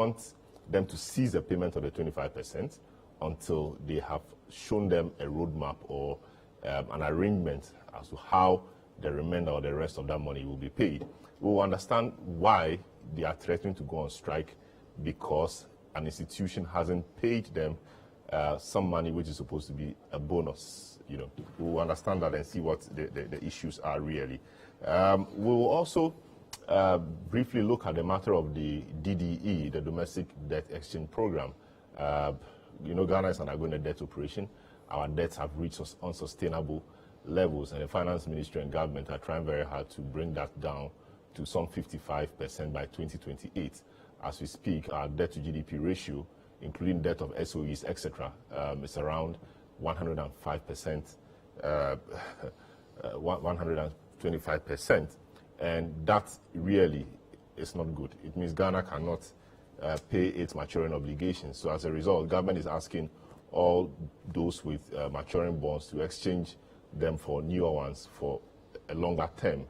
want them to cease the payment of the 25% until they have shown them a roadmap or an arrangement as to how the remainder or the rest of that money will be paid. We will understand why they are threatening to go on strike, because an institution hasn't paid them some money which is supposed to be a bonus. We will understand that and see what the issues are really. We will also briefly look at the matter of the DDE, the Domestic Debt Exchange Program. Ghana is undergoing a debt operation. Our debts have reached unsustainable levels, and the finance ministry and government are trying very hard to bring that down to some 55% by 2028. As we speak, our debt to GDP ratio, including debt of SOEs, etc., is around 105%, 125%, and that really is not good. It means Ghana cannot pay its maturing obligations. So as a result, government is asking all those with maturing bonds to exchange them for newer ones for a longer term.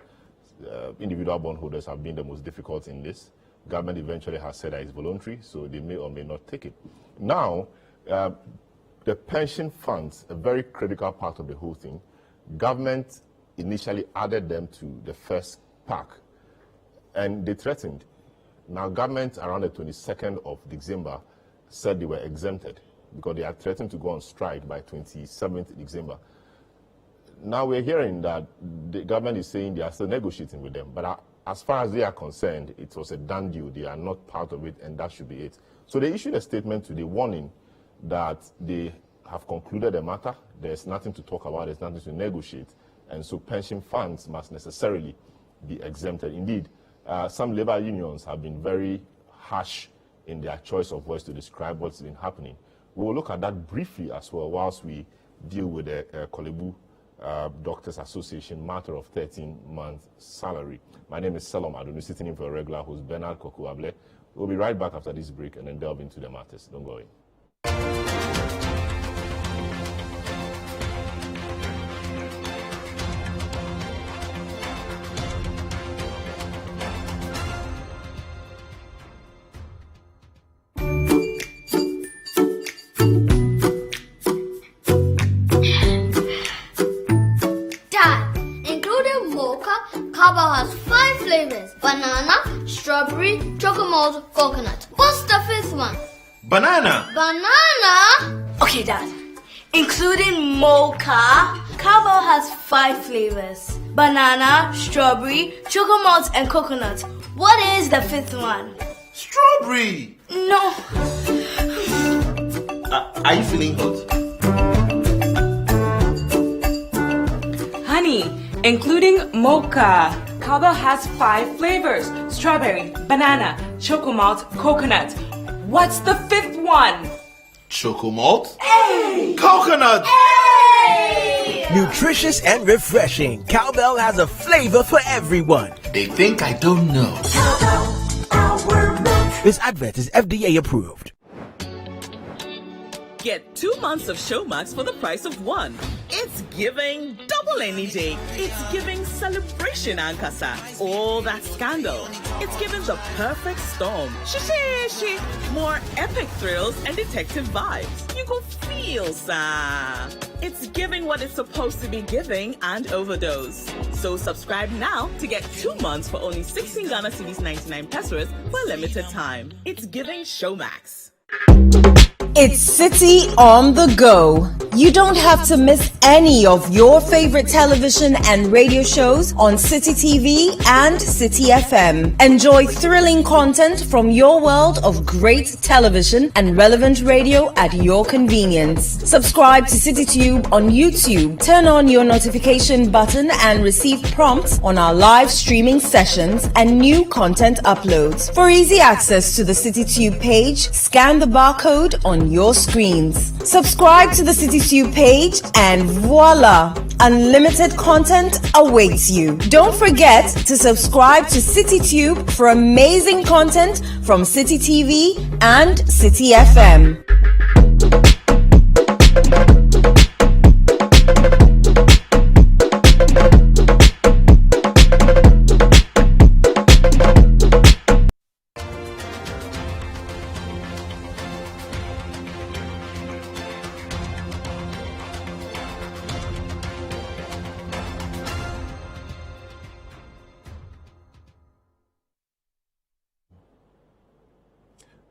Individual bondholders have been the most difficult in this. Government eventually has said that it's voluntary, so they may or may not take it. Now, the pension funds, a very critical part of the whole thing, government initially added them to the first pack, and they threatened. Now, government around the 22nd of December said they were exempted because they had threatened to go on strike by 27th December. Now we're hearing that the government is saying they are still negotiating with them, but as far as they are concerned, it was a done deal. They are not part of it, and that should be it. So they issued a statement today warning that they have concluded the matter. There's nothing to talk about. There's nothing to negotiate. And so pension funds must necessarily be exempted. Indeed, some labor unions have been very harsh in their choice of words to describe what's been happening. We will look at that briefly as well whilst we deal with the Korle-Bu Doctors Association matter of 13-month salary. My name is Salom Adonu, sitting in for a regular host, Bernard Kokuable. We'll be right back after this break and then delve into the matters. Don't go away. Banana, strawberry, chocolate, coconut. What's the fifth one? Banana. Banana? Okay, Dad. Including mocha, Carvel has 5 flavors. Banana, strawberry, chocolate, and coconut. What is the fifth one? Strawberry. No. Are you feeling hot? Honey, including mocha. Cowbell has 5 flavors: strawberry, banana, chocomalt, coconut. What's the fifth one? Chocomalt? Hey! Coconut! Hey! Nutritious and refreshing, Cowbell has a flavor for everyone. They think I don't know. This advert is FDA approved. Get 2 months of Showmax for the price of 1. It's giving double any day. It's giving celebration Ankasa. All that scandal. It's giving the perfect storm. She. More epic thrills and detective vibes. You go feel, sir. It's giving what it's supposed to be giving and overdose. So subscribe now to get 2 months for only 16 Ghana cedis 99 pesos for a limited time. It's giving Showmax. It's City on the Go. You don't have to miss any of your favorite television and radio shows on City TV and City FM. Enjoy thrilling content from your world of great television and relevant radio at your convenience. Subscribe to CityTube on YouTube. Turn on your notification button and receive prompts on our live streaming sessions and new content uploads. For easy access to the CityTube page, scan the barcode on your screens. Subscribe to the CityTube page and voila! Unlimited content awaits you. Don't forget to subscribe to CityTube for amazing content from City TV and City FM.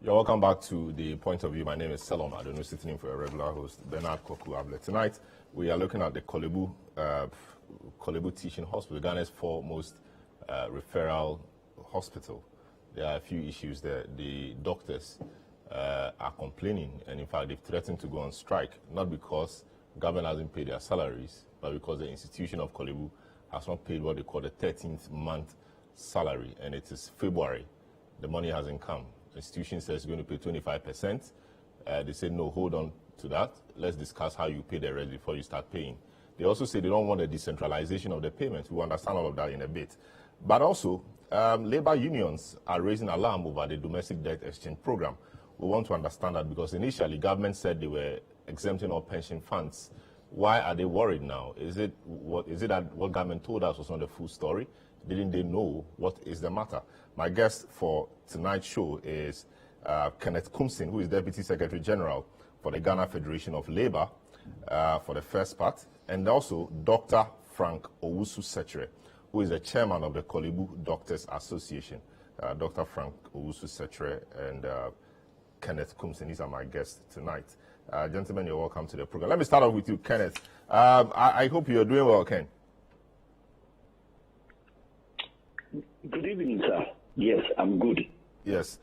You're welcome back to The Point of View. My name is Selom Adonu, sitting in for a regular host, Bernard Koku-Able. Tonight, we are looking at the Korle-Bu Teaching Hospital, Ghana's foremost referral hospital. There are a few issues there. The doctors are complaining, and in fact, they've threatened to go on strike, not because government hasn't paid their salaries, but because the institution of Korle-Bu has not paid what they call the 13th month salary, and it is February. The money hasn't come. The institution says it's going to pay 25%. They say, no, hold on to that. Let's discuss how you pay the rest before you start paying. They also say they don't want a decentralization of the payments. We understand all of that in a bit. But also, labor unions are raising alarm over the domestic debt exchange program. We want to understand that because initially government said they were exempting all pension funds. Why are they worried now? Is it that what government told us was not the full story? Didn't they know what is the matter? My guest for tonight's show is Kenneth Kumsin, who is Deputy Secretary General for the Ghana Federation of Labour for the first part, and also Dr. Frank Owusu-Sechere, who is the chairman of the Korle-Bu Doctors Association. Dr. Frank Owusu-Sechere and Kenneth Kumsin, these are my guests tonight. Gentlemen, you're welcome to the program. Let me start off with you, Kenneth. I hope you're doing well, Ken. Good evening, sir. Yes, I'm good. Yes.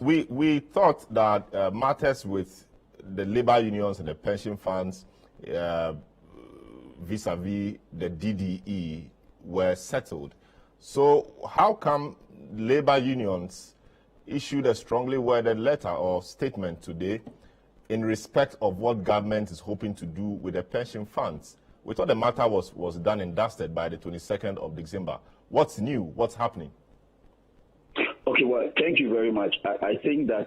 We thought that matters with the labor unions and the pension funds vis-a-vis the DDE were settled. So how come labor unions issued a strongly worded letter or statement today in respect of what government is hoping to do with the pension funds? We thought the matter was done and dusted by the 22nd of December. What's new? What's happening? Okay, well, thank you very much. I think that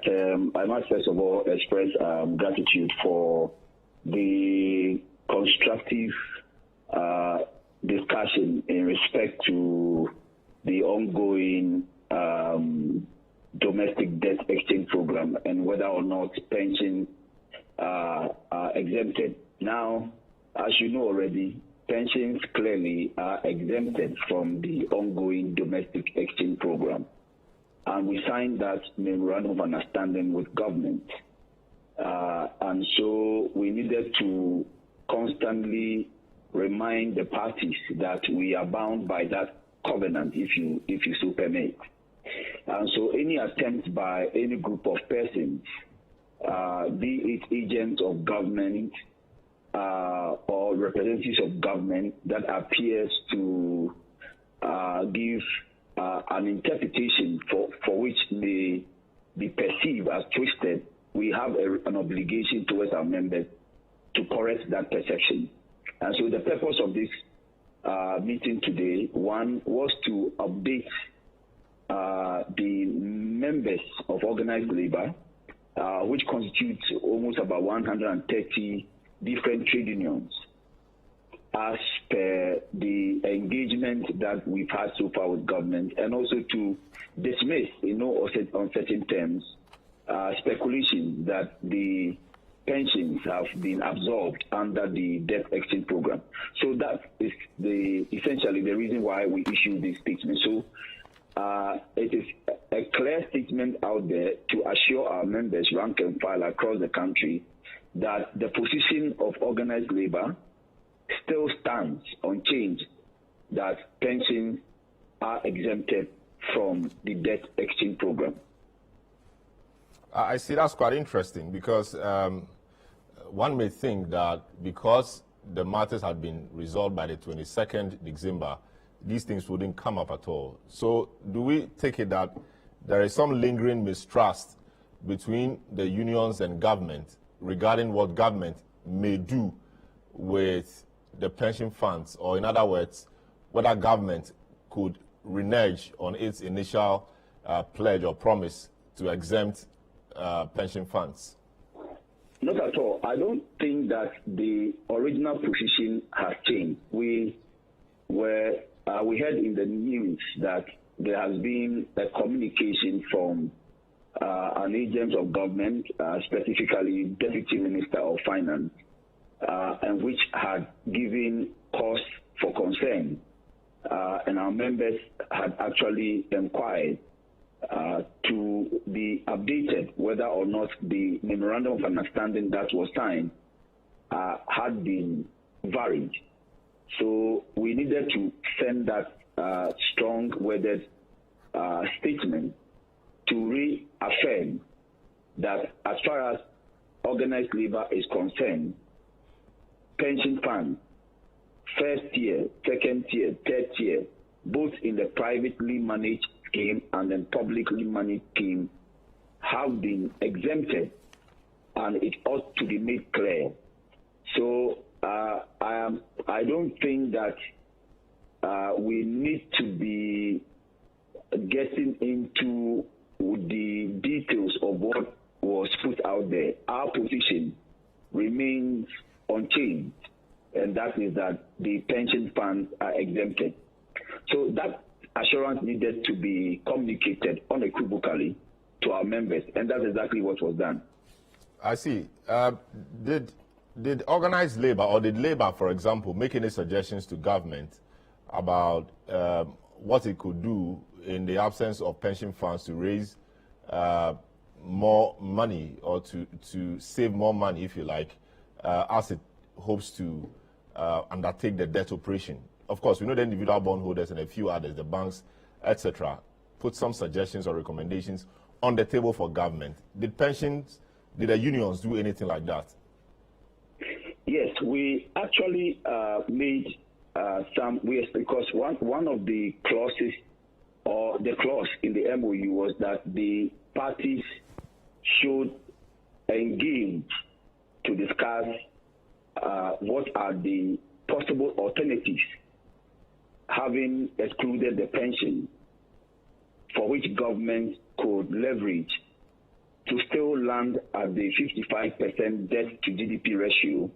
I must first of all express gratitude for the constructive discussion in respect to the ongoing domestic debt exchange program and whether or not pensions are exempted. Now, as you know already, pensions clearly are exempted from the ongoing domestic exchange program. And we signed that memorandum of understanding with government. And so we needed to constantly remind the parties that we are bound by that covenant, if you so permit. And so any attempt by any group of persons, be it agents of government or representatives of government, that appears to give an interpretation for which may be perceived as twisted, we have an obligation towards our members to correct that perception. And so the purpose of this meeting today, one, was to update the members of organized labor, which constitutes almost about 130 different trade unions, as per the engagement that we've had so far with government, and also to dismiss in no uncertain terms speculation that the pensions have been absorbed under the debt exchange program. So that is essentially the reason why we issued this statement. So it is a clear statement out there to assure our members, rank and file across the country, that the position of organized labor still stands unchanged, that pensions are exempted from the debt exchange program. I see that's quite interesting because one may think that because the matters had been resolved by the 22nd December, these things wouldn't come up at all. So do we take it that there is some lingering mistrust between the unions and government regarding what government may do with the pension funds, or in other words, whether government could renege on its initial pledge or promise to exempt pension funds? Not at all. I don't think that the original position has changed. We heard in the news that there has been a communication from an agent of government, specifically Deputy Minister of Finance, and which had given cause for concern. And our members had actually inquired to be updated whether or not the memorandum of understanding that was signed had been varied. So we needed to send that strong-worded statement to reaffirm that as far as organized labor is concerned, pension funds, first tier, second tier, third tier, both in the privately managed scheme and the publicly managed scheme, have been exempted, and it ought to be made clear. So I don't think that we need to be getting into the details of what was put out there. Our position remains unchanged, and that is that the pension funds are exempted. So that assurance needed to be communicated unequivocally to our members, and that's exactly what was done. I see. Did organized labor, or did labor, for example, make any suggestions to government about what it could do in the absence of pension funds to raise more money, or to save more money, if you like, as it hopes to undertake the debt operation? Of course, we know the individual bondholders and a few others, the banks, etc., put some suggestions or recommendations on the table for government. Did the unions do anything like that? Yes, we actually made some, because one of the clauses, or the clause in the MOU, was that the parties should engage to discuss what are the possible alternatives, having excluded the pension, for which government could leverage to still land at the 55% debt to GDP ratio.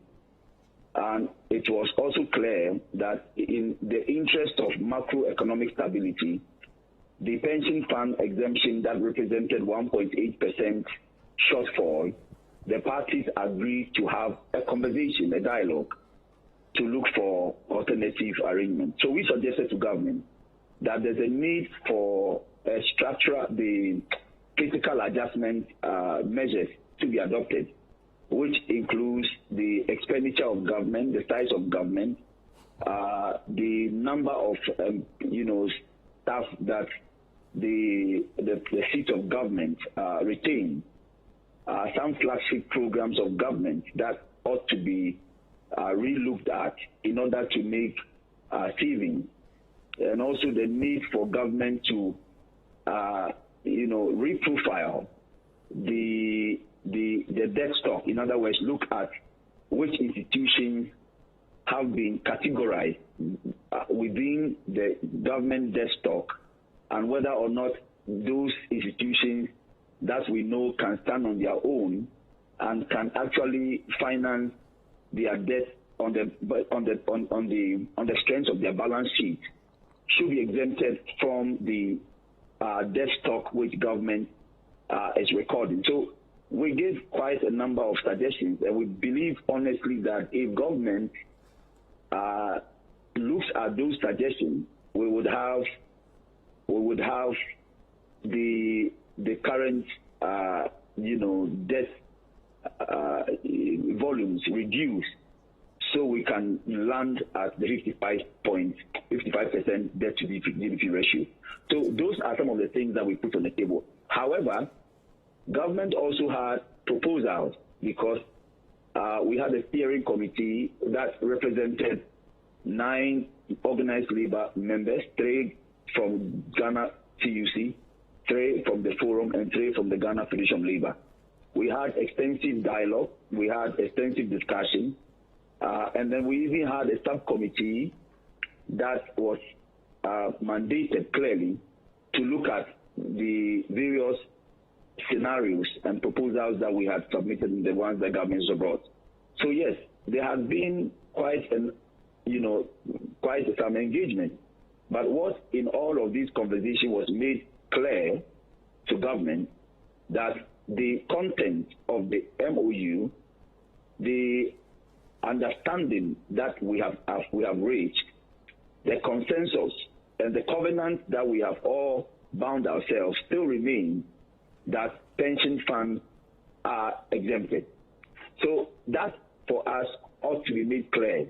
And it was also clear that in the interest of macroeconomic stability, the pension fund exemption that represented 1.8% shortfall, the parties agreed to have a conversation, a dialogue, to look for alternative arrangements. So we suggested to government that there's a need for a the critical adjustment measures to be adopted, which includes the expenditure of government, the size of government, the number of staff that the seat of government retain, some flagship programs of government that ought to be re-looked at in order to make savings, and also the need for government to reprofile the debt stock. In other words, look at which institutions have been categorized within the government debt stock, and whether or not those institutions that we know can stand on their own and can actually finance their debt on the strength of their balance sheet should be exempted from the debt stock which government is recording. So we gave quite a number of suggestions, and we believe honestly that if government looks at those suggestions, we would have the current debt volumes reduced, so we can land at the 55% debt to GDP ratio. So those are some of the things that we put on the table. However, government also had proposals, because we had a steering committee that represented 9 organized labor members, 3 from Ghana TUC, 3 from the Forum, and 3 from the Ghana Federation of Labor. We had extensive dialogue, we had extensive discussion, and then we even had a subcommittee that was mandated clearly to look at the various scenarios and proposals that we had submitted in the ones that government brought. So yes, there has been quite some engagement. But what in all of this conversation was made clear to government that the content of the MOU, the understanding that we have reached, the consensus and the covenant that we have all bound ourselves still remains that pension funds are exempted. So that for us ought to be made clear.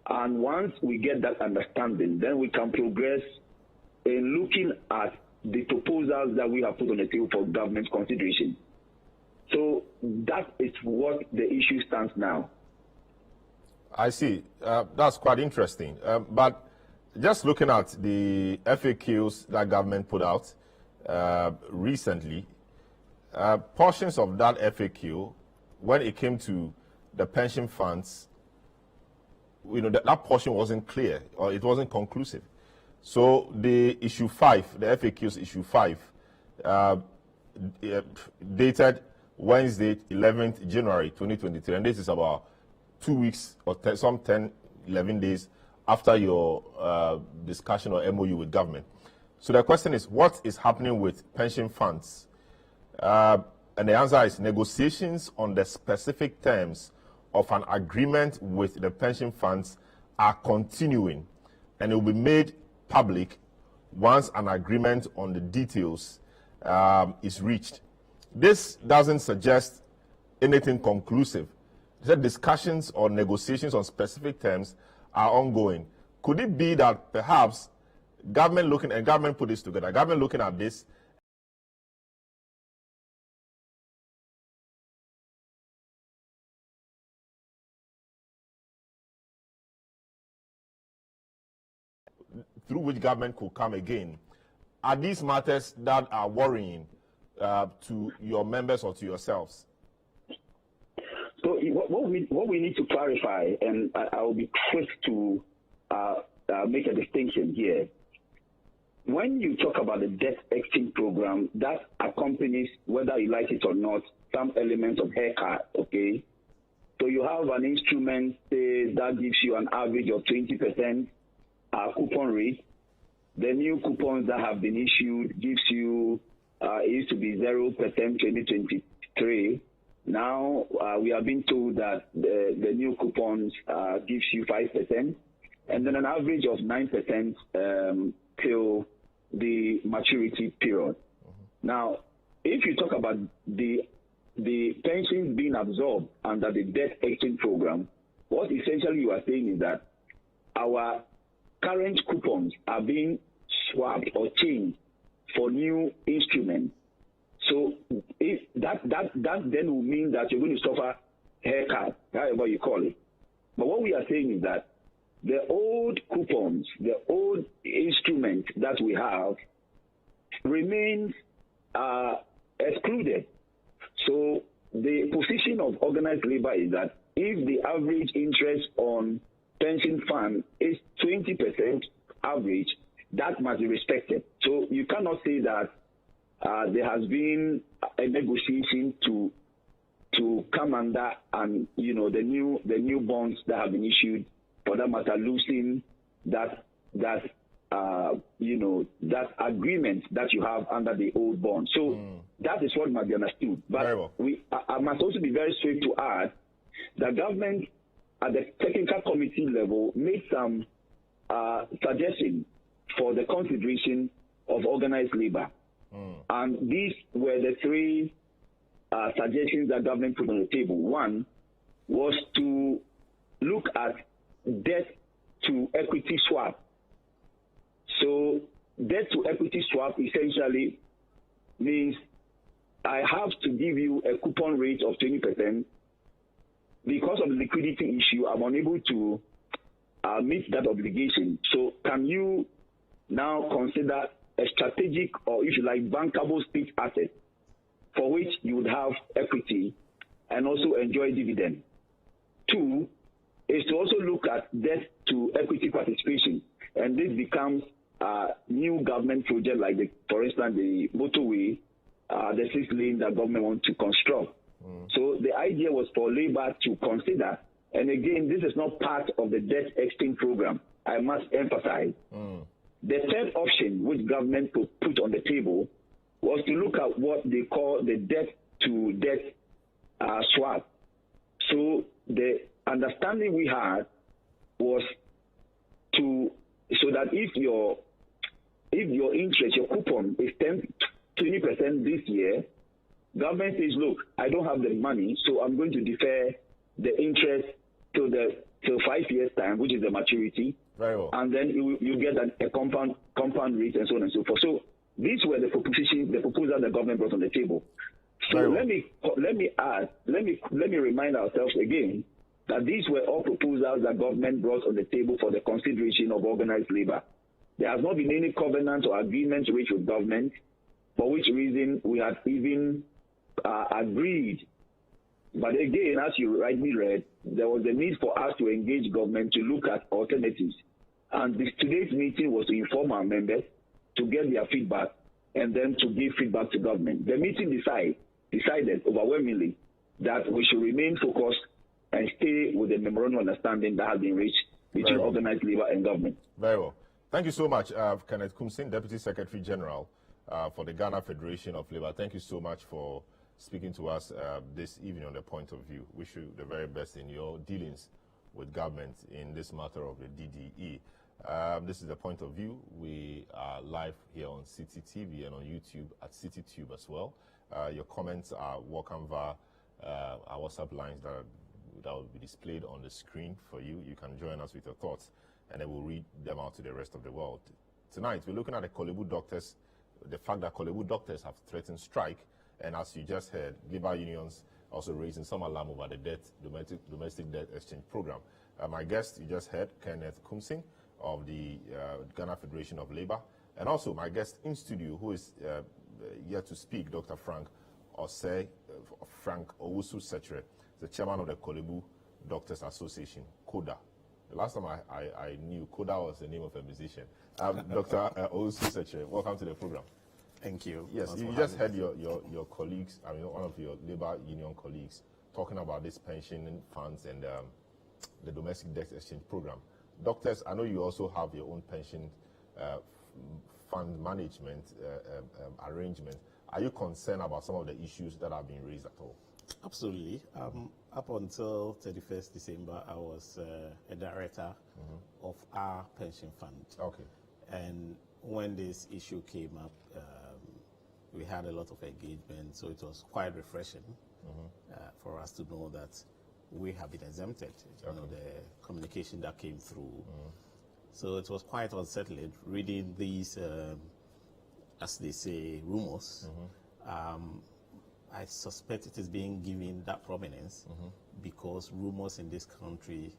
And once we get that understanding, then we can progress in looking at the proposals that we have put on the table for government consideration. So that is what the issue stands now. I see. That's quite interesting. But just looking at the FAQs that government put out recently, portions of that FAQ, when it came to the pension funds, that portion wasn't clear or it wasn't conclusive. So the issue 5, the FAQ's issue 5, dated Wednesday, 11th January 2023, and this is about 2 weeks or some 10, 11 days after your discussion or MOU with government. So the question is, what is happening with pension funds? And the answer is negotiations on the specific terms of an agreement with the pension funds are continuing, and it will be made public once an agreement on the details is reached. This doesn't suggest anything conclusive. The discussions or negotiations on specific terms are ongoing. Could it be that perhaps government put this together, government looking at this through which government could come again? Are these matters that are worrying to your members or to yourselves? So what we need to clarify, and I will be quick to make a distinction here. When you talk about the debt exchange program, that accompanies, whether you like it or not, some elements of haircut, okay? So you have an instrument that gives you an average of 20% coupon rate. The new coupons that have been issued gives you, it used to be 0% 2023. Now we are being told that the new coupons gives you 5%, and then an average of 9% till the maturity period. Now, if you talk about the pensions being absorbed under the debt exchange program, what essentially you are saying is that our current coupons are being swapped or changed for new instruments. So if that then will mean that you're going to suffer haircut, however you call it. But what we are saying is that the old coupons, the old instrument that we have remains excluded. So the position of organized labor is that if the average interest on pension fund is 20% average, that must be respected. So you cannot say that there has been a negotiation to come under, and the new bonds that have been issued, for that matter, losing that agreement that you have under the old bond. So that is what must be understood. But I must also be very straight to add that government at the technical committee level made some suggestions for the consideration of organized labor. And these were the three suggestions that government put on the table. One was to look at debt to equity swap. So debt to equity swap essentially means I have to give you a coupon rate of 20%. Because of the liquidity issue, I'm unable to meet that obligation. So can you now consider a strategic, or if you like, bankable state asset for which you would have equity and also enjoy dividend? Two is to also look at debt to equity participation, and this becomes a new government project, like for instance the motorway, the 6 lane that government wants to construct. So the idea was for labor to consider, and again, this is not part of the debt exchange program, I must emphasize. The third option which government put on the table was to look at what they call the debt to debt swap. So the understanding we had was so that if if your interest, your coupon is 20% this year, government says, look, I don't have the money, so I'm going to defer the interest till 5 years time, which is the maturity. Very well. And then you get a compound rate and so on and so forth. So these were the proposals the government brought on the table. So let me remind ourselves again that these were all proposals that government brought on the table for the consideration of organized labor. There has not been any covenant or agreement reached with government, for which reason we had even agreed. But again, as you rightly read, there was a need for us to engage government to look at alternatives. And today's meeting was to inform our members, to get their feedback, and then to give feedback to government. The meeting decided overwhelmingly that we should remain focused and stay with the memorandum of understanding that has been reached between organized labor and government. Very well. Thank you so much, Kenneth Kumsin, Deputy Secretary General for the Ghana Federation of Labor. Thank you so much for speaking to us this evening on the point of view. Wish you the very best in your dealings with government in this matter of the DDE. This is the point of view. We are live here on City TV and on YouTube at CityTube as well. Your comments are welcome via our WhatsApp lines that will be displayed on the screen for you. You can join us with your thoughts, and then we'll read them out to the rest of the world. Tonight, we're looking at the Korle-Bu doctors, the fact that Korle-Bu doctors have threatened strike, and as you just heard, labor unions also raising some alarm over the domestic debt exchange program. My guest, you just heard, Kenneth Kumsin of the Ghana Federation of Labor, and also my guest in studio, who is yet to speak, Dr. Frank Owusu-Sechere, the chairman of the Korle-Bu Doctors Association, KODA. The last time I knew KODA was the name of a musician. Dr. Owusu-Sechere, welcome to the program. Thank you. Yes, you just heard your colleagues, one of your labor union colleagues, talking about this pension funds and the domestic debt exchange program. Doctors, I know you also have your own pension fund management arrangement. Are you concerned about some of the issues that have been raised at all? Absolutely. Up until 31st December, I was a director of our pension fund. Okay. And when this issue came up, we had a lot of engagement, so it was quite refreshing for us to know that we have been exempted. You know, the communication that came through. So it was quite unsettling reading these, as they say, rumors. I suspect it is being given that prominence because rumors in this country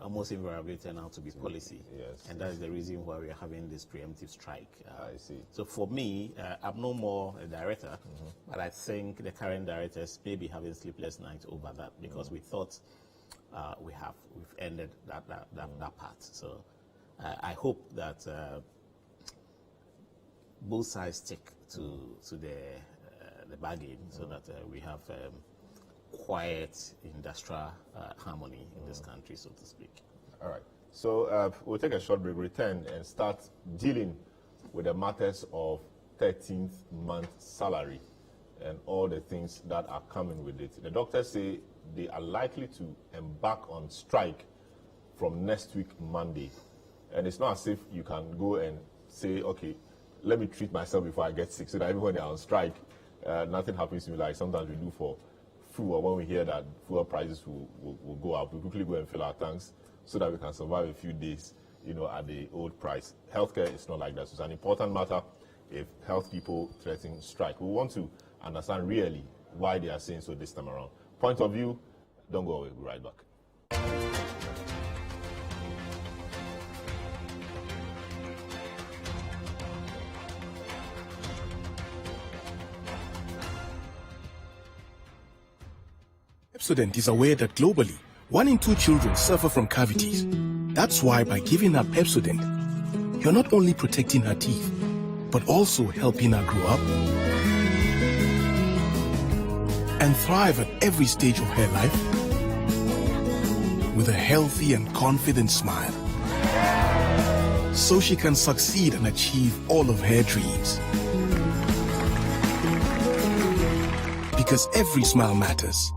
almost invariably turn out to be policy. Yes. And that is the reason why we are having this preemptive strike. I see. So for me, I'm no more a director, but I think the current directors may be having sleepless nights over that because we thought we've ended that part. So I hope that both sides stick to the bargain so that we have quiet industrial harmony in this country, so to speak. All right. So we'll take a short break, return, and start dealing with the matters of 13th month salary and all the things that are coming with it. The doctors say they are likely to embark on strike from next week, Monday. And it's not as if you can go and say, okay, let me treat myself before I get sick, so that even when they're on strike, nothing happens to me like sometimes we do for fuel. When we hear that fuel prices will go up, we quickly go and fill our tanks so that we can survive a few days, at the old price. Healthcare is not like that. So it's an important matter if health people threaten strike. We want to understand really why they are saying so this time around. Point of view, don't go away. We'll be right back. Pepsodent is aware that globally, 1 in 2 children suffer from cavities. That's why by giving her Pepsodent, you're not only protecting her teeth, but also helping her grow up and thrive at every stage of her life with a healthy and confident smile, so she can succeed and achieve all of her dreams. Because every smile matters.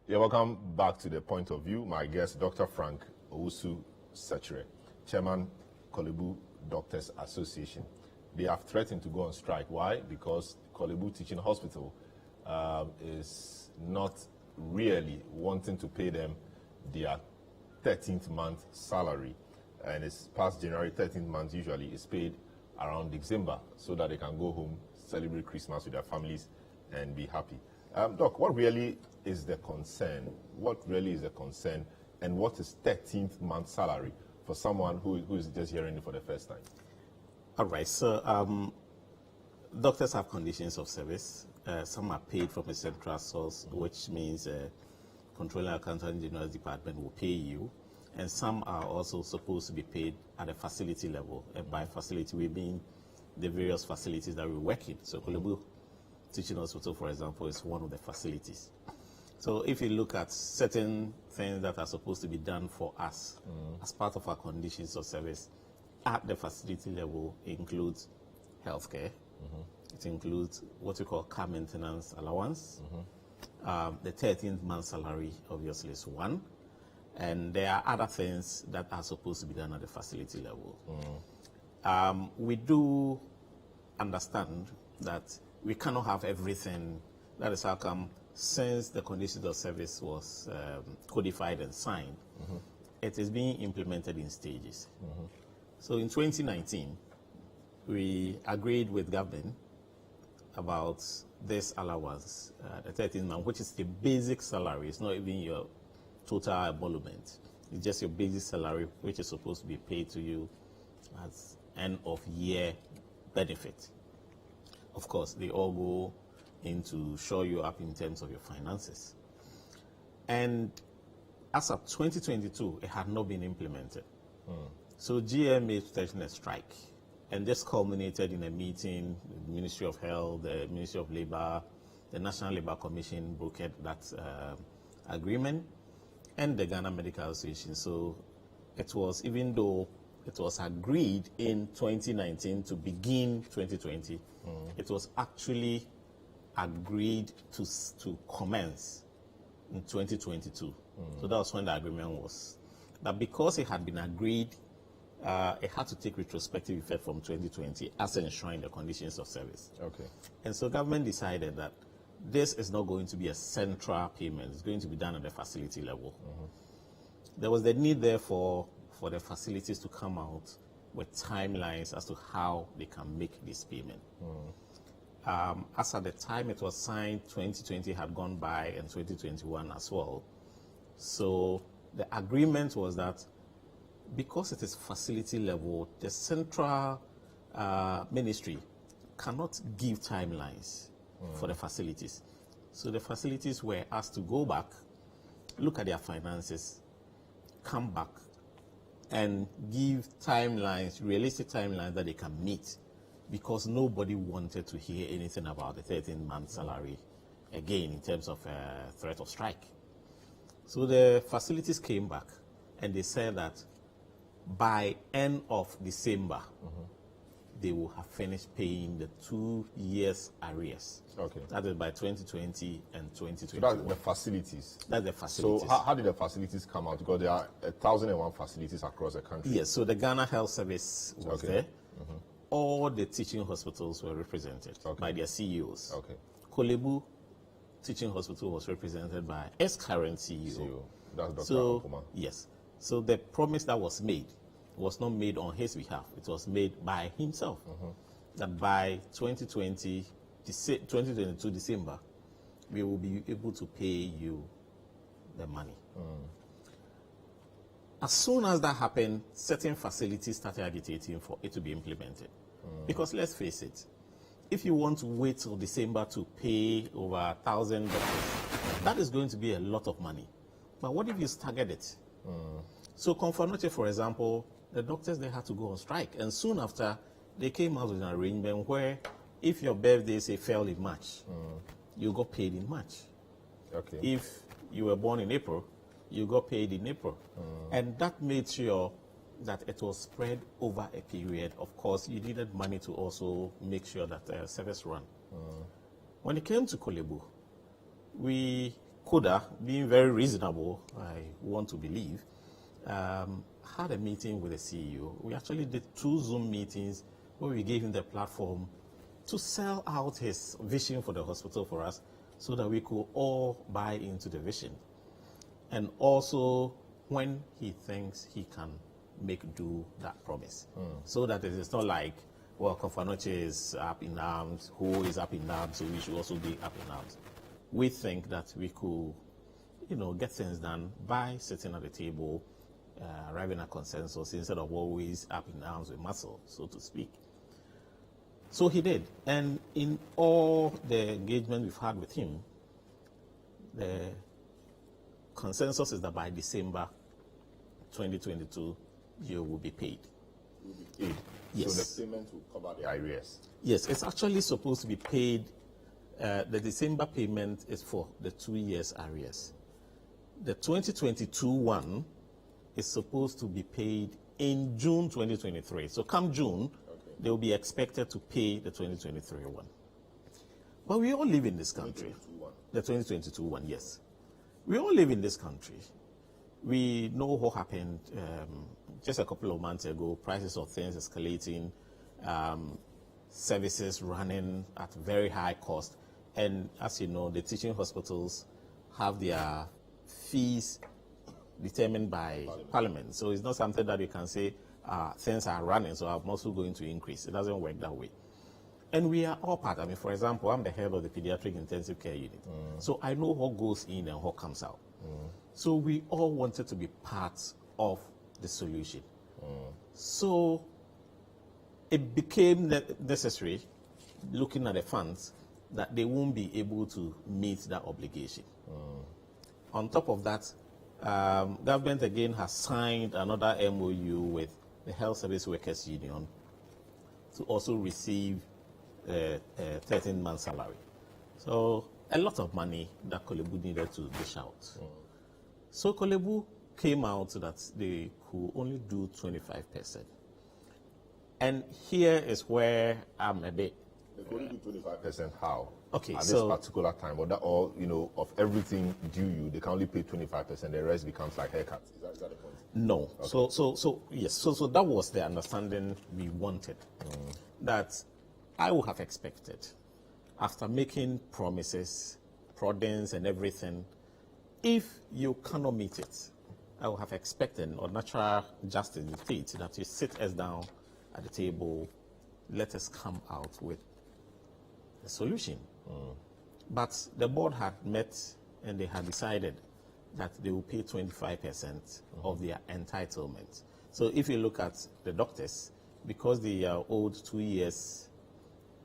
Yeah, welcome back to The Point of View. My guest, Dr. Frank Owusu-Sechere, Chairman, Korle-Bu Doctors Association. They have threatened to go on strike. Why? Because Korle-Bu Teaching Hospital is not really wanting to pay them their 13th month salary. And it's past January, 13th month usually is paid around December so that they can go home, celebrate Christmas with their families and be happy. Doc, what really is the concern? What really is the concern? And what is 13th month salary for someone who is just hearing it for the first time? All right, so doctors have conditions of service. Some are paid from a central source, which means Controller Accountant General's Department will pay you. And some are also supposed to be paid at a facility level. And by facility, we mean the various facilities that we work in. So Korle-Bu Teaching Hospital, for example, is one of the facilities. So if you look at certain things that are supposed to be done for us as part of our conditions of service at the facility level, includes healthcare. It includes what we call car maintenance allowance. The 13th month salary, obviously, is one. And there are other things that are supposed to be done at the facility level. We do understand that we cannot have everything. That is how come, since the conditions of service was codified and signed, it is being implemented in stages. So in 2019, we agreed with government about this allowance, the 13th month, which is the basic salary. It's not even your total emolument. It's just your basic salary, which is supposed to be paid to you as end of year benefit. Of course, they all go in to shore you up in terms of your finances. And as of 2022, it had not been implemented. So GMA threatened a strike. And this culminated in a meeting with the Ministry of Health, the Ministry of Labor, the National Labor Commission brokered that agreement, and the Ghana Medical Association. So it was, even though it was agreed in 2019 to begin 2020, it was actually agreed to commence in 2022. So that was when the agreement was. But because it had been agreed, it had to take retrospective effect from 2020 as ensuring the conditions of service. Okay. And so government decided that this is not going to be a central payment. It's going to be done at the facility level. There was the need, therefore, for the facilities to come out with timelines as to how they can make this payment. As at the time it was signed, 2020 had gone by and 2021 as well. So the agreement was that because it is facility level, the central ministry cannot give timelines for the facilities. So the facilities were asked to go back, look at their finances, come back, and give timelines, realistic timelines that they can meet, because nobody wanted to hear anything about the 13-month salary again in terms of threat of strike. So the facilities came back and they said that by end of December, they will have finished paying the 2 years arrears. Okay. That is by 2020 and 2021. So that's the facilities. That's the facilities. So how did the facilities come out? Because there are 1,001 facilities across the country. Yes, so the Ghana Health Service was there. All the teaching hospitals were represented by their CEOs. Okay. Korle-Bu Teaching Hospital was represented by its current CEO. That's Dr. So, Akuma. yes. So the promise that was made was not made on his behalf. It was made by himself. That by 2022 December, we will be able to pay you the money. As soon as that happened, certain facilities started agitating for it to be implemented. Because let's face it, if you want to wait till December to pay over 1,000 doctors, that is going to be a lot of money. But what if you staggered it? So Confanoche, for example, the doctors, they had to go on strike. And soon after, they came out with an arrangement where if your birthday, say, fell in March, you got paid in March. Okay. If you were born in April, you got paid in April. And that made sure that it was spread over a period. Of course, you needed money to also make sure that the service run. When it came to Korle-Bu, we Koda, being very reasonable, I want to believe, had a meeting with the CEO. We actually did 2 Zoom meetings where we gave him the platform to sell out his vision for the hospital for us so that we could all buy into the vision. And also when he thinks he can make do that promise. So that it is not like, well, Kofanoche is up in arms, who is up in arms, so we should also be up in arms. We think that we could, get things done by sitting at the table, arriving at consensus instead of always up in arms with muscle, so to speak. So he did. And in all the engagement we've had with him, the consensus is that by December 2022, you will be paid. Yes. So the payment will cover the arrears? Yes, it's actually supposed to be paid. The December payment is for the 2 years arrears. The 2022 one is supposed to be paid in June 2023. So come June, they will be expected to pay the 2023 one. But we all live in this country. The 2022 one, yes. We all live in this country. We know what happened just a couple of months ago. Prices of things escalating, services running at very high cost. And as you know, the teaching hospitals have their fees determined by Parliament. So it's not something that you can say things are running, so I'm also going to increase. It doesn't work that way. And we are all part. I mean, for example, I'm the head of the pediatric intensive care unit. So I know what goes in and what comes out. So we all wanted to be part of the solution. So it became necessary, looking at the funds, that they won't be able to meet that obligation. On top of that, government again has signed another MOU with the Health Service Workers Union to also receive 13-month salary. So a lot of money that Korle-Bu needed to dish out. So Korle-Bu came out that they could only do 25%. And here is where I'm a bit... They could only do 25% how? Okay, at so... this particular time, or that all, of everything due you, they can only pay 25%, the rest becomes like haircuts. Is that the point? No. Okay. So yes. So that was the understanding we wanted. That I would have expected, after making promises, proddings and everything, if you cannot meet it, I would have expected, or natural justice dictates, that you sit us down at the table, let us come out with a solution. But the board had met and they had decided that they will pay 25% of their entitlement. So if you look at the doctors, because they are owed 2 years,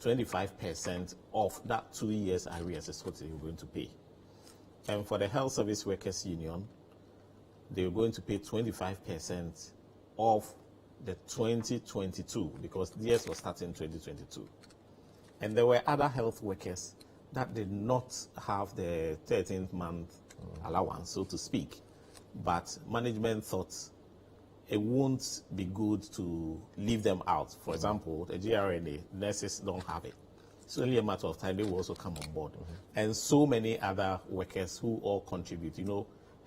25% of that 2 years arrears is what they're going to pay. And for the Health Service Workers Union, they're going to pay 25% of the 2022, because theirs was starting in 2022. And there were other health workers that did not have the 13th month allowance, so to speak. But management thought it won't be good to leave them out. For example, the GRNA, nurses don't have it. It's only a matter of time they will also come on board. And so many other workers who all contribute.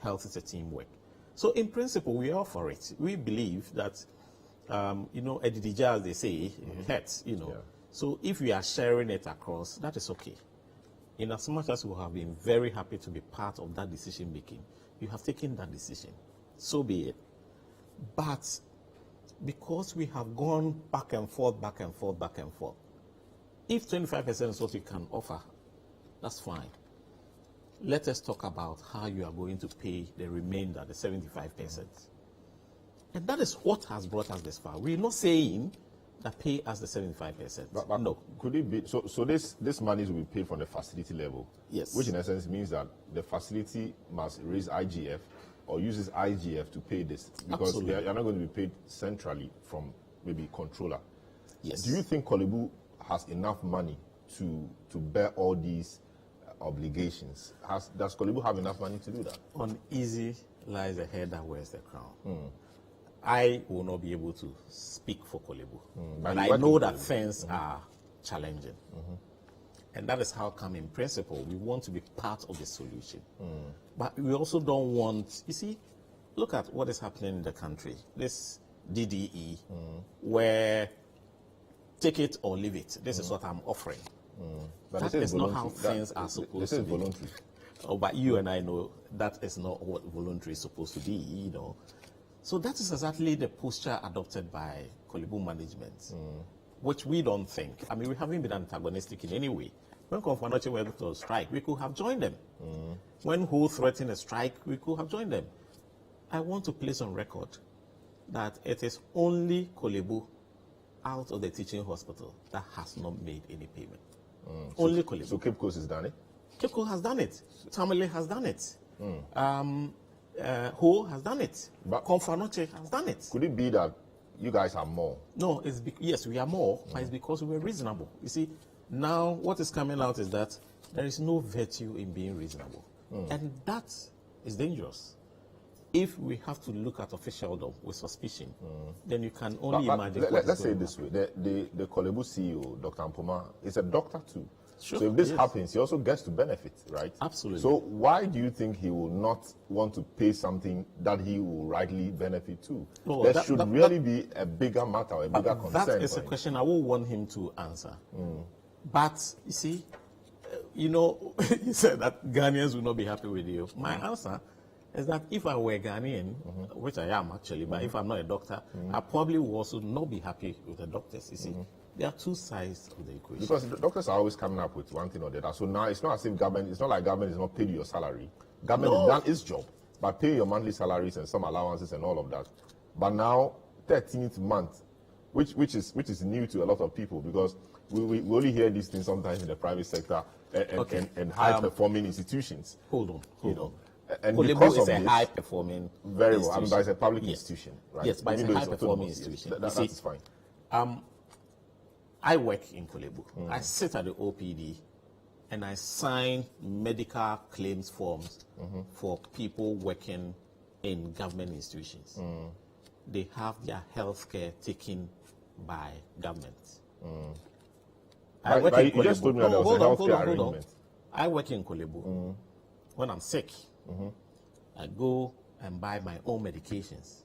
Health is a teamwork. So in principle, we are for it. We believe that, Edidija, as they say, hurts, Yeah. So if we are sharing it across, that is okay. In as much as we have been very happy to be part of that decision making, you have taken that decision. So be it. But because we have gone back and forth, if 25% is what you can offer, that's fine. Let us talk about how you are going to pay the remainder, the 75%. And that is what has brought us this far. We're not saying that pay us the 75%. But no. Could it be, so this money will be paid from the facility level? Yes. Which in essence means that the facility must raise IGF or uses IGF to pay this, because they are not going to be paid centrally from maybe controller. Yes. Do you think Korle-Bu has enough money to bear all these obligations? Does Korle-Bu have enough money to do that? Uneasy lies the head that wears the crown. I will not be able to speak for Korle-Bu. But I know that things are challenging. And that is how come, in principle, we want to be part of the solution. But we also don't want, you see, look at what is happening in the country. This DDE, where take it or leave it. This is what I'm offering. But That is not how things are supposed this to is be. voluntary. Oh, but you and I know that is not what voluntary is supposed to be, you know. So that is exactly the posture adopted by Korle-Bu management, which we don't think. I mean, we haven't been antagonistic in any way. When Konfanoche went to strike, we could have joined them. When WHO threatened a strike, we could have joined them. I want to place on record that it is only Korle-Bu out of the teaching hospital that has not made any payment. Only Korle-Bu. So Cape Coast has done it? Cape Coast has done it. Tamale has done it. Ho has done it. But Konfanoche has done it. Could it be that you guys are more? No, yes, we are more, but it's because we were reasonable. You see, now what is coming out is that there is no virtue in being reasonable. And that is dangerous. If we have to look at officialdom with suspicion, then you can only imagine. Let's say it this way: the Korle-Bu CEO, Dr. Ampoma, is a doctor too. Sure, so if this yes. happens, he also gets to benefit, right? Absolutely. So why do you think he will not want to pay something that he will rightly benefit to? No, there should really be a bigger matter, a bigger concern. That is a question I will want him to answer. But you see, you know, he said that Ghanaians will not be happy with you. My answer is that if I were Ghanaian, which I am actually, but if I'm not a doctor, I probably will also not be happy with the doctors. You see, there are two sides of the equation. Because the doctors are always coming up with one thing or the other. So now it's not as if government, it's not like government is not paid your salary. Government has done its job by paying your monthly salaries and some allowances and all of that. But now, 13th month, which is new to a lot of people, because we only hear these things sometimes in the private sector and high-performing institutions. Hold on. And Korle-Bu because is of a this, high-performing very well. I mean, institution. but it's a public Yes. institution, right? Yes, but it's Even a though high-performing autonomous, yes. institution. That You is see, fine. I work in Korle-Bu. I sit at the OPD and I sign medical claims forms for people working in government institutions. They have their health care taken by government. I work in you just told me that there was a healthcare arrangement. I work in Korle-Bu. When I'm sick, I go and buy my own medications.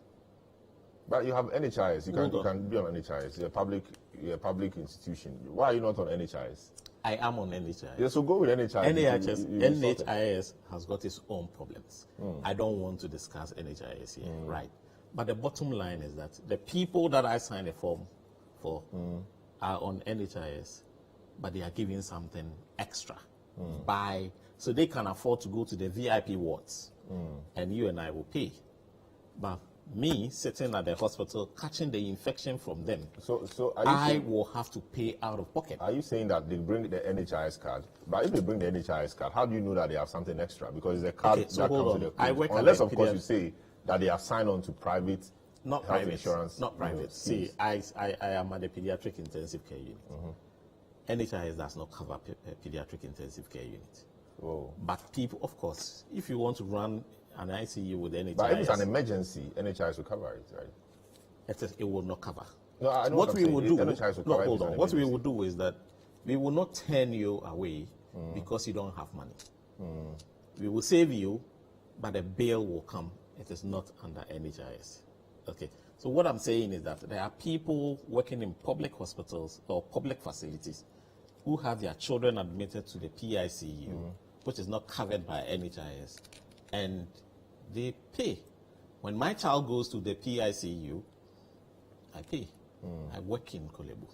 But you have NHIS. You can be on NHIS. You're a public institution. Why are you not on NHIS? I am on NHIS. Yeah, so go with NHIS. NHIS has got its own problems. I don't want to discuss NHIS here, right? But the bottom line is that the people that I signed a form for are on NHIS, but they are giving something extra so they can afford to go to the VIP wards, and you and I will pay. But me sitting at the hospital catching the infection from them, so I will have to pay out of pocket. Are you saying that they bring the NHIS card? But if they bring the NHIS card, how do you know that they have something extra? Because it's a card that comes with the code. Unless, of course, you say that they have signed on to private not health private insurance. Not private. See, I am at the pediatric intensive care unit. NHIS does not cover pediatric intensive care unit. Whoa. But people, of course, if you want to run an ICU with NHIS, but if it's an emergency, NHIS will cover it, right? It will not cover. No, I know what we will do. NHIS will cover hold on. What we will do is that we will not turn you away because you don't have money. We will save you, but the bill will come. It is not under NHIS. Okay. So what I'm saying is that there are people working in public hospitals or public facilities who have their children admitted to the PICU, which is not covered by NHIS, and they pay. When my child goes to the PICU, I pay. I work in Korle-Bu.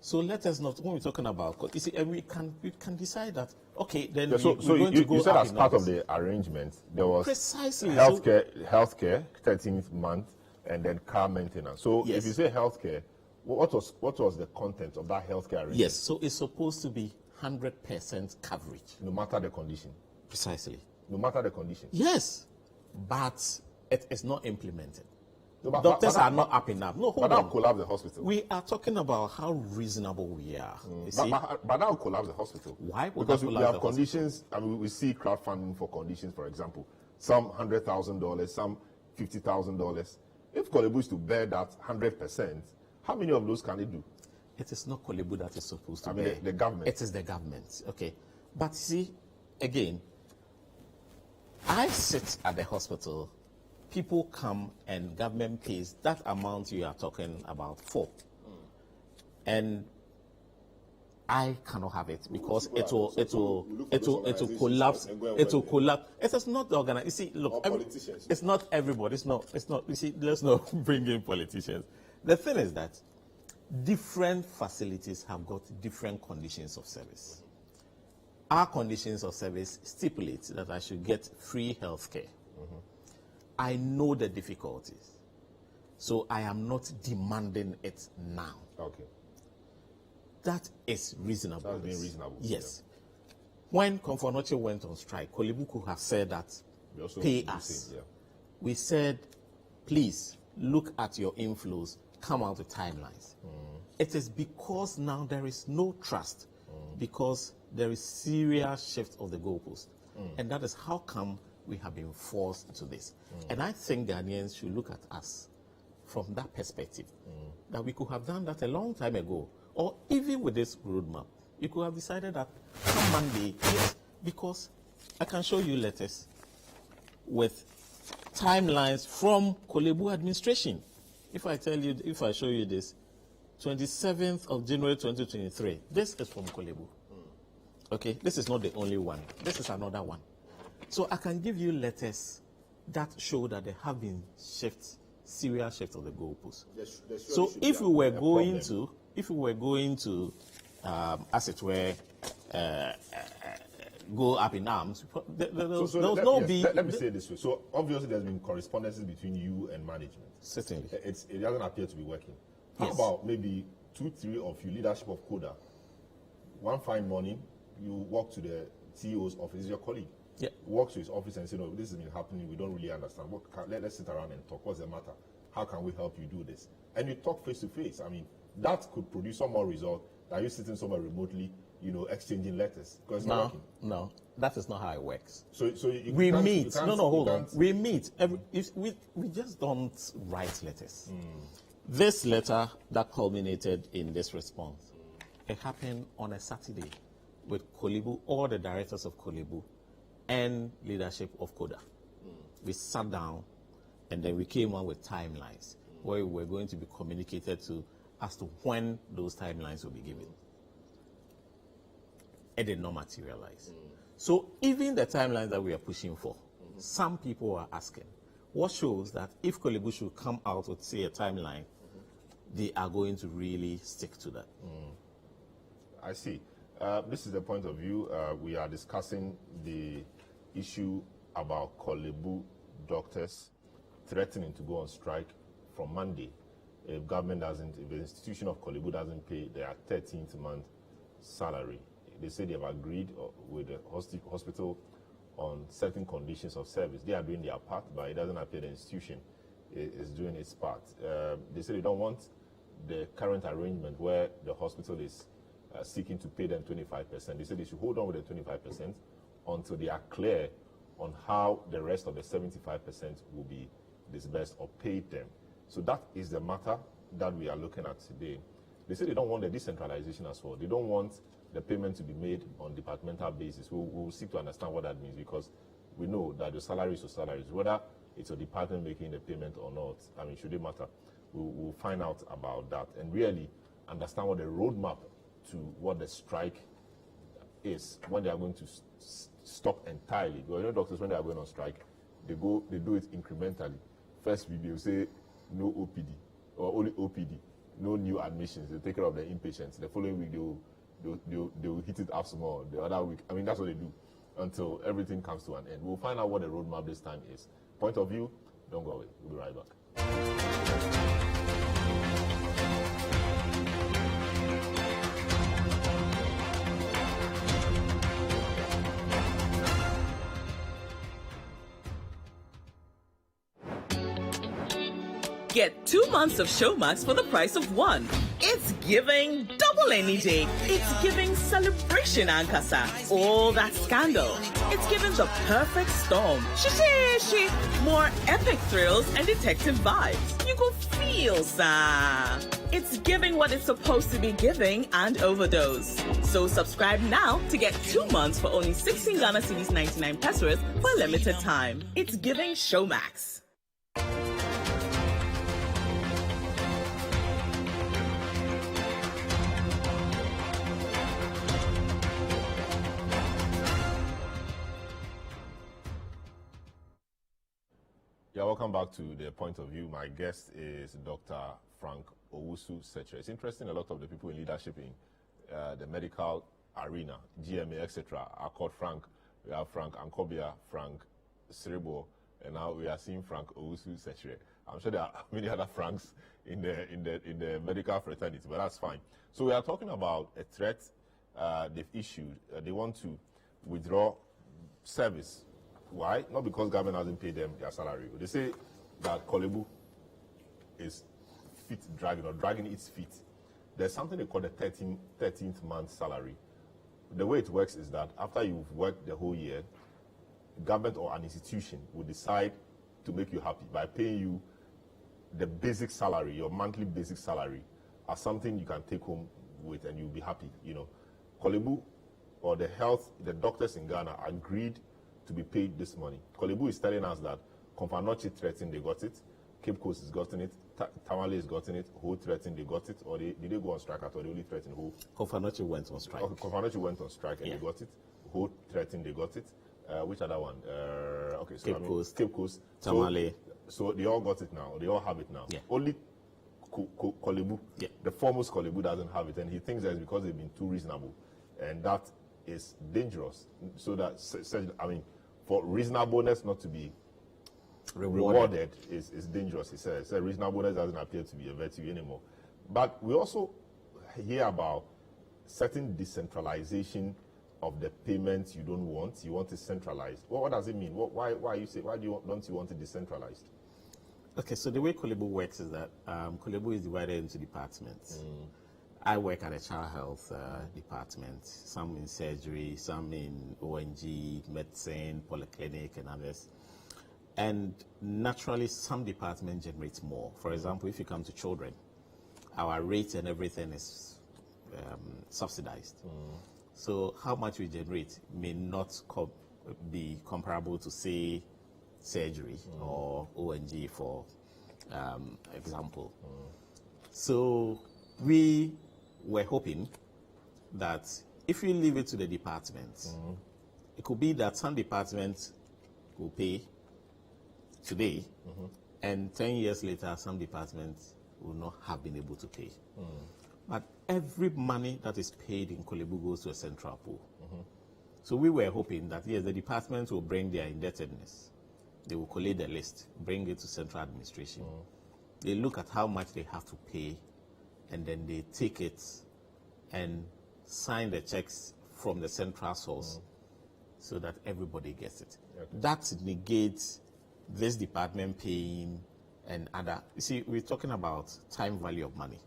So let us not, when we're talking about, you see, we can decide that, okay, then yeah, so we're going to go you said up as in part numbers. of the arrangement, there was Precisely. healthcare, 13th month, and then car maintenance. So Yes. if you say healthcare, what was the content of that healthcare arrangement? Yes, so it's supposed to be 100% coverage. No matter the condition. Precisely. No matter the condition. Yes, but it is not implemented. No, but Doctors but are not up enough. No, hold but that on. will collapse the hospital. We are talking about how reasonable we are. You see? But that will collapse the hospital. Why would Because that we collapse have the conditions, I mean, we see crowdfunding for conditions, for example. Some $100,000, some $50,000. If Korle-Bu is to bear that 100%, how many of those can it do? It is not Korle-Bu that is supposed to I mean, bear. the government. It is the government. Okay. But see, again, I sit at the hospital, people come and government pays that amount you are talking about for. And I cannot have it because it will collapse. It will collapse. It is not the organization. You see, look, it's not everybody. It's not. You see, let's not bring in politicians. The thing is that different facilities have got different conditions of service. Our conditions of service stipulate that I should get free health care. I know the difficulties, so I am not demanding it now. Okay. That is reasonable. That's being reasonable. Yes. When Komfo-Anokye went on strike, Korle-Bu could have said that, pay us. Yeah. We said, please look at your inflows, come out with timelines. It is because now there is no trust, because there is serious shift of the goalpost. And that is how come we have been forced to this. And I think Ghanaians should look at us from that perspective, that we could have done that a long time ago. Or even with this roadmap, you could have decided that come Monday, yes, because I can show you letters with timelines from Korle-Bu administration. If I show you this, 27th of January 2023, this is from Korle-Bu. Okay, this is not the only one. This is another one. So I can give you letters that show that there have been serious shifts of the goalposts. So if we were going to, as it were, go up in arms, let me say this way. So obviously there's been correspondences between you and management. Certainly. It doesn't appear to be working. How Yes. about maybe 2-3 of you leadership of CODA, one fine morning, you walk to the CEO's office, your colleague, walks to his office and say, no, this has been happening, we don't really understand. Let's sit around and talk. What's the matter? How can we help you do this? And you talk face to face. I mean, that could produce some more result than you sitting somewhere remotely, exchanging letters. Because it's not working. No, that is not how it works. So we meet. Hold on. We meet. We just don't write letters. This letter that culminated in this response, it happened on a Saturday with Korle-Bu, all the directors of Korle-Bu and leadership of CODA. We sat down and then we came on with timelines where we were going to be communicated to as to when those timelines will be given. It did not materialize. So even the timelines that we are pushing for, some people are asking, what shows that if Korle-Bu should come out with, say, a timeline, they are going to really stick to that. I see. This is the point of view. We are discussing the issue about Korle-Bu doctors threatening to go on strike from Monday if the institution of Korle-Bu doesn't pay their 13th month salary. They say they have agreed with the hospital on certain conditions of service. They are doing their part, but it doesn't appear the institution is doing its part. They say they don't want the current arrangement where the hospital is seeking to pay them 25%. They say they should hold on with the 25% until they are clear on how the rest of the 75% will be disbursed or paid them. So that is the matter that we are looking at today. They say they don't want the decentralization as well. They don't want the payment to be made on departmental basis. We'll seek to understand what that means, because we know that the salaries are salaries, whether it's a department making the payment or not. I mean, should it matter? We'll find out about that and really understand what the roadmap to what the strike is when they are going to stop entirely. Because doctors, when they are going on strike, they do it incrementally. First week, they'll say no OPD or only OPD, no new admissions. They take care of the inpatients. The following week, they'll hit it up some more. The other week, I mean, that's what they do until everything comes to an end. We'll find out what the roadmap this time is. Point of view, don't go away. We'll be right back. Get 2 months of Showmax for the price of one. It's giving double double any day. It's giving celebration Ankasa. All that scandal. It's giving the perfect storm. She. More epic thrills and detective vibes. You go feel, sir. It's giving what it's supposed to be giving and overdose. So subscribe now to get 2 months for only 16 Ghana cedis 99 pesos for a limited time. It's giving Showmax. Yeah, welcome back to The Point of View. My guest is Dr. Frank Owusu-Sechere. It's interesting, a lot of the people in leadership in the medical arena, GMA, etc., are called Frank. We have Frank Ankobia, Frank Sribo, and now we are seeing Frank Owusu-Sechere. I'm sure there are many other Franks in the medical fraternity, but that's fine. So we are talking about a threat they've issued. They want to withdraw service. Why? Not because government hasn't paid them their salary. They say that Korle-Bu is dragging its feet. There's something they call the 13th month salary. The way it works is that after you've worked the whole year, government or an institution will decide to make you happy by paying you the basic salary, your monthly basic salary, as something you can take home with and you'll be happy. You know, Korle-Bu or the doctors in Ghana agreed to be paid this money. Korle-Bu is telling us that Komfanochi threatened they got it, Cape Coast has gotten it, Tamale has gotten it, Ho threatened they got it, or did they go on strike at all? They only threatened Ho? Komfanochi went on strike. Okay, Komfanochi went on strike and they got it. Ho threatened they got it. Which other one? Okay, so Cape Coast, Tamale. So they all got it now. They all have it now. Yeah. Only Korle-Bu, the foremost Korle-Bu doesn't have it, and he thinks that it's because they've been too reasonable, and that is dangerous. So that, I mean, for reasonableness not to be rewarded is dangerous, he says. So reasonableness doesn't appear to be a virtue anymore. But we also hear about certain decentralization of the payments you don't want. You want it centralized. What does it mean? Why don't you want it decentralized? Okay, so the way Korle-Bu works is that Korle-Bu is divided into departments. I work at a child health department, some in surgery, some in ONG, medicine, polyclinic, and others. And naturally, some departments generate more. For example, if you come to children, our rate and everything is subsidized. So how much we generate may not be comparable to, say, surgery or ONG, for example. So we were hoping that if you leave it to the departments, it could be that some departments will pay today, and 10 years later, some departments will not have been able to pay. But every money that is paid in Korle-Bu goes to a central pool. So we were hoping that, yes, the departments will bring their indebtedness. They will collate the list, bring it to central administration. They look at how much they have to pay, and then they take it and sign the checks from the central source so that everybody gets it. That negates this department paying and other. You see, we're talking about time value of money.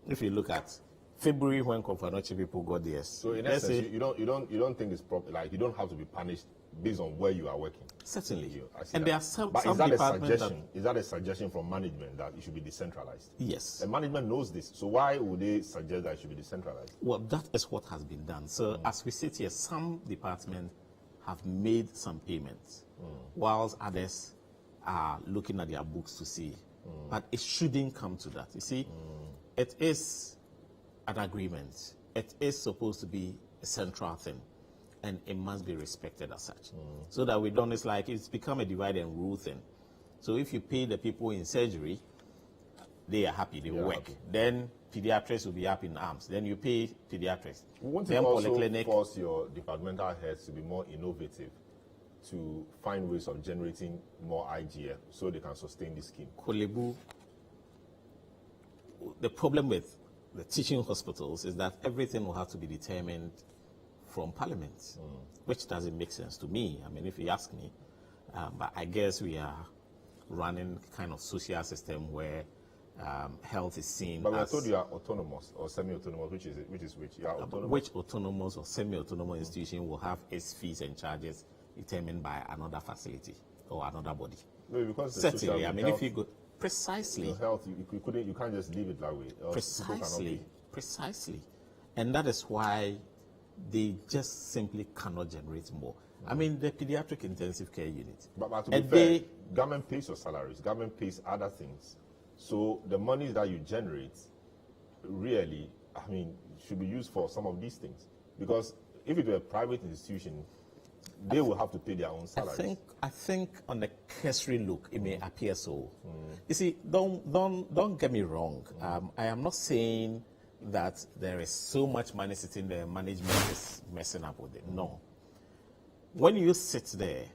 If you look at February, when Komfanochi people got theirs, so in essence, you don't think it's proper. Like, you don't have to be punished based on where you are working. Certainly. And there are some but is that a suggestion suggestion from management that it should be decentralized? Yes. The management knows this, so why would they suggest that it should be decentralized? Well, that is what has been done. So as we sit here, some departments have made some payments, whilst others are looking at their books to see. But it shouldn't come to that. You see, it is an agreement. It is supposed to be a central thing, and it must be respected as such. So that we don't, it's like it's become a divide and rule thing. So if you pay the people in surgery, they are happy, they work. Then pediatrics will be up in arms. Then you pay pediatrics. Won't it also force your departmental heads to be more innovative, to find ways of generating more IGF so they can sustain this scheme? Korle-Bu, the problem with the teaching hospitals is that everything will have to be determined from Parliament, which doesn't make sense to me. I mean, if you ask me, but I guess we are running kind of social system where health is seen But we are as... told you are autonomous or semi-autonomous, which is which? You are autonomous. Which autonomous or semi-autonomous institution will have its fees and charges determined by another facility or another body? No, because certainly, I mean, if you go precisely, your health, you can't just leave it that way. Precisely, and that is why they just simply cannot generate more. I mean, the pediatric intensive care unit. But to be fair, government pays your salaries. Government pays other things. So the money that you generate, really, I mean, should be used for some of these things. Because if it were a private institution, they will have to pay their own salaries. I think on the cursory look, it may appear so. You see, don't get me wrong. I am not saying that there is so much money sitting there, management is messing up with it. No. When you sit there,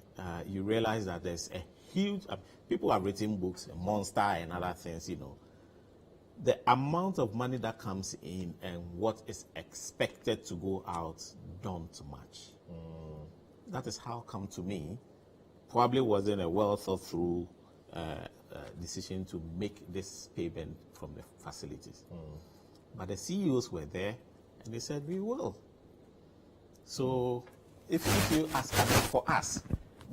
you realize that there's a huge... people have written books, Monster and other things, you know. The amount of money that comes in and what is expected to go out don't match. That is how come to me, probably wasn't a well thought through decision to make this payment from the facilities. But the CEOs were there and they said, we will. So if you ask for us,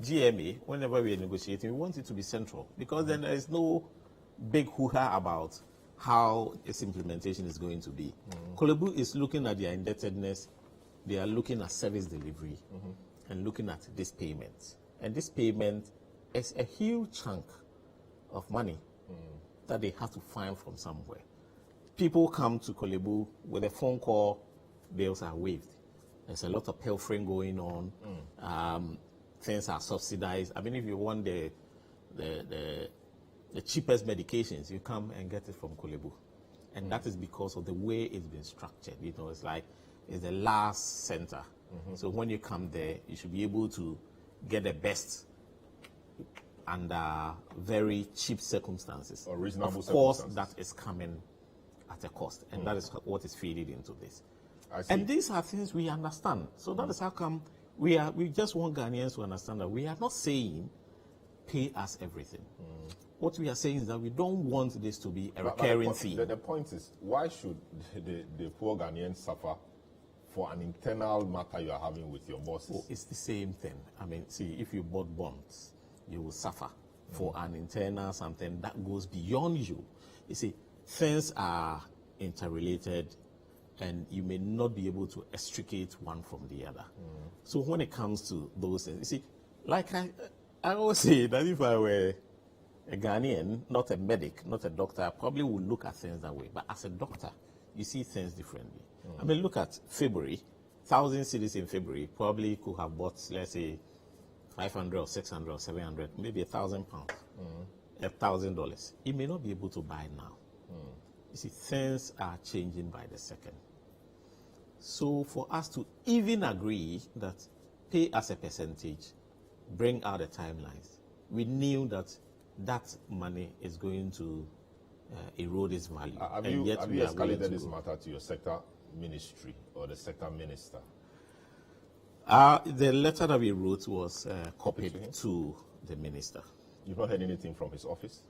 GMA, whenever we are negotiating, we want it to be central, because then there is no big hoo-ha about how its implementation is going to be. Korle-Bu is looking at their indebtedness, they are looking at service delivery, and looking at this payment. And this payment is a huge chunk of money that they have to find from somewhere. People come to Korle-Bu with a phone call, bills are waived. There's a lot of pilfering going on. Things are subsidized. I mean, if you want the cheapest medications, you come and get it from Korle-Bu. And that is because of the way it's been structured. You know, it's like it's the last center. So when you come there, you should be able to get the best under very cheap circumstances. Or reasonable of course, circumstances. that is coming at a cost. And that is what is feeding into this. I see. And these are things we understand. So that is how come we just want Ghanaians to understand that we are not saying pay us everything. What we are saying is that we don't want this to be a recurring theme. The point is, why should the poor Ghanaians suffer for an internal matter you are having with your bosses? Oh, it's the same thing. I mean, see, if you bought bonds, you will suffer for an internal something that goes beyond you. You see, things are interrelated, and you may not be able to extricate one from the other. So when it comes to those things, you see, like I always say that if I were a Ghanaian, not a medic, not a doctor, I probably would look at things that way. But as a doctor, you see things differently. I mean, look at February. 1,000 cities in February probably could have bought, let's say, 500 or 600 or 700, maybe £1,000, $1,000. It may not be able to buy now. You see, things are changing by the second. So for us to even agree that pay as a percentage, bring out the timelines, we knew that that money is going to erode its value. Have you escalated this matter to your sector ministry or the sector minister? The letter that we wrote was copied to the minister. You've not heard anything from his office?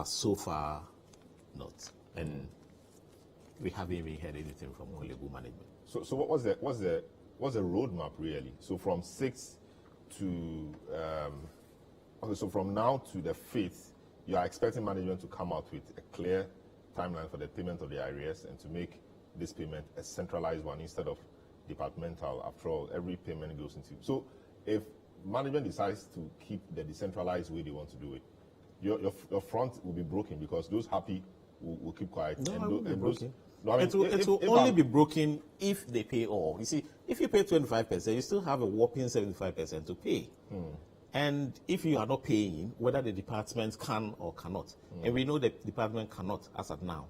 So far, not. And we haven't even heard anything from Korle-Bu management. So what's the roadmap really? So from 6 to so from now to the 5th, you are expecting management to come out with a clear timeline for the payment of the arrears and to make this payment a centralized one instead of departmental. After all, every payment goes into. So if management decides to keep the decentralized way they want to do it, your front will be broken because those happy will keep quiet. No, and it will be broken. No, I mean, it will only be broken if they pay all. You see, if you pay 25%, you still have a whopping 75% to pay. And if you are not paying, whether the department can or cannot, and we know the department cannot as of now,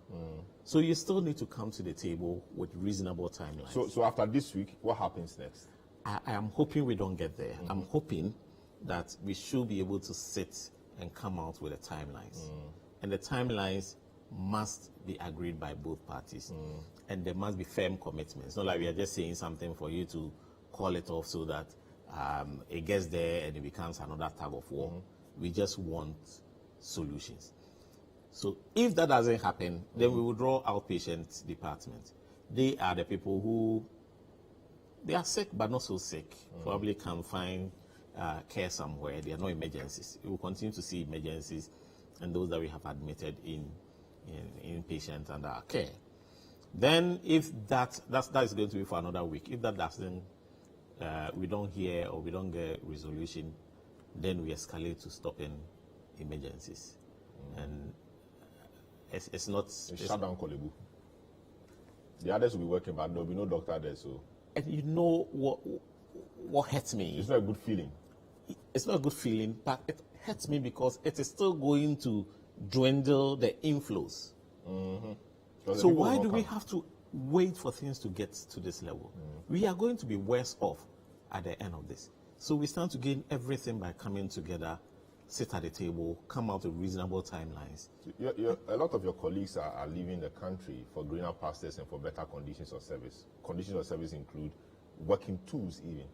so you still need to come to the table with reasonable timelines. So after this week, what happens next? I am hoping we don't get there. I'm hoping that we should be able to sit and come out with the timelines. And the timelines must be agreed by both parties. And there must be firm commitments. Not like we are just saying something for you to call it off so that it gets there and it becomes another tug of war. We just want solutions. So if that doesn't happen, then we will draw outpatient department. They are the people who, they are sick but not so sick, probably can find care somewhere. They are not emergencies. We will continue to see emergencies and those that we have admitted in inpatient under our care. Then if that is going to be for another week. If that doesn't, we don't hear or we don't get resolution, then we escalate to stopping emergencies. And it's not... Shut down Korle-Bu. The others will be working, but there will be no doctor there, so... And you know what hurts me? It's not a good feeling. It's not a good feeling, but it hurts me because it is still going to dwindle the inflows. So why do we have to wait for things to get to this level? We are going to be worse off at the end of this. So we stand to gain everything by coming together, sit at the table, come out with reasonable timelines. A lot of your colleagues are leaving the country for greener pastures and for better conditions of service. Conditions of service include working tools even.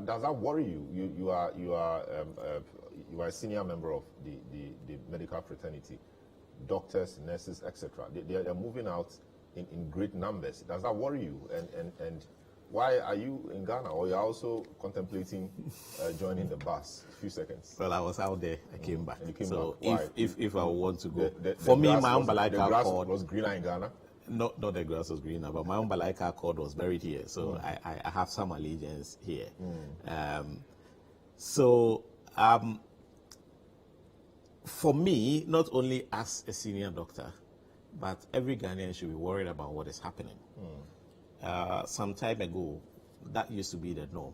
Does that worry you? You are a senior member of the medical fraternity. Doctors, nurses, etc. They are moving out in great numbers. Does that worry you? And why are you in Ghana, or you're also contemplating joining the bus? A few seconds. Well, I was out there. I came back. And you came so back. if I want to go, for me, my umbilical cord was greener in Ghana. Not the grass was greener, but my umbilical cord was buried here. So I have some allegiance here. For me, not only as a senior doctor, but every Ghanaian should be worried about what is happening. Some time ago, that used to be the norm.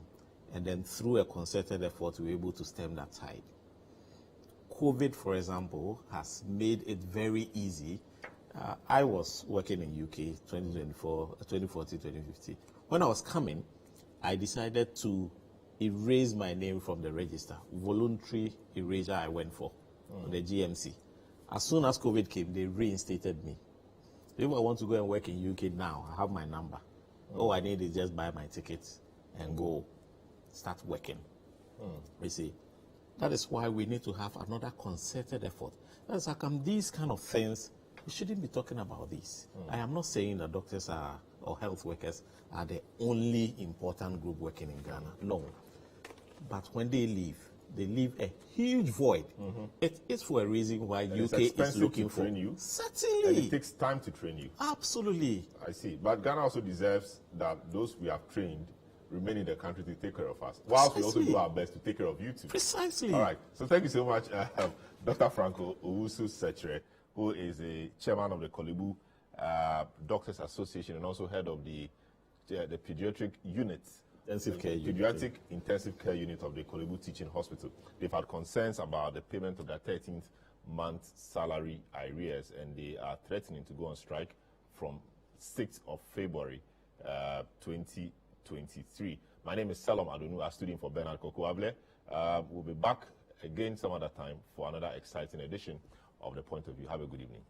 And then through a concerted effort, we were able to stem that tide. COVID, for example, has made it very easy. I was working in UK 2014, 2015. When I was coming, I decided to erase my name from the register. Voluntary erasure I went for, the GMC. As soon as COVID came, they reinstated me. If I want to go and work in UK now, I have my number. All I need is just buy my tickets and go start working. You see, that is why we need to have another concerted effort. That's like these kind of things, we shouldn't be talking about this. I am not saying that doctors or health workers are the only important group working in Ghana. No. But when they leave a huge void. It is for a reason why and UK is looking for you. Certainly. And it takes time to train you. Absolutely. I see. But Ghana also deserves that those we have trained remain in the country to take care of us, whilst we also do our best to take care of you too. Precisely. All right. So thank you so much, Dr. Franco Owusu-Sechere, who is a chairman of the Korle-Bu Doctors Association and also head of the pediatric unit. Pediatric intensive care unit of the Korle-Bu Teaching Hospital. They've had concerns about the payment of their 13th month salary arrears, and they are threatening to go on strike from 6th of February 2023. My name is Salom Adonu, a student for Bernard Kokoable. We'll be back again some other time for another exciting edition of The Point of View. Have a good evening.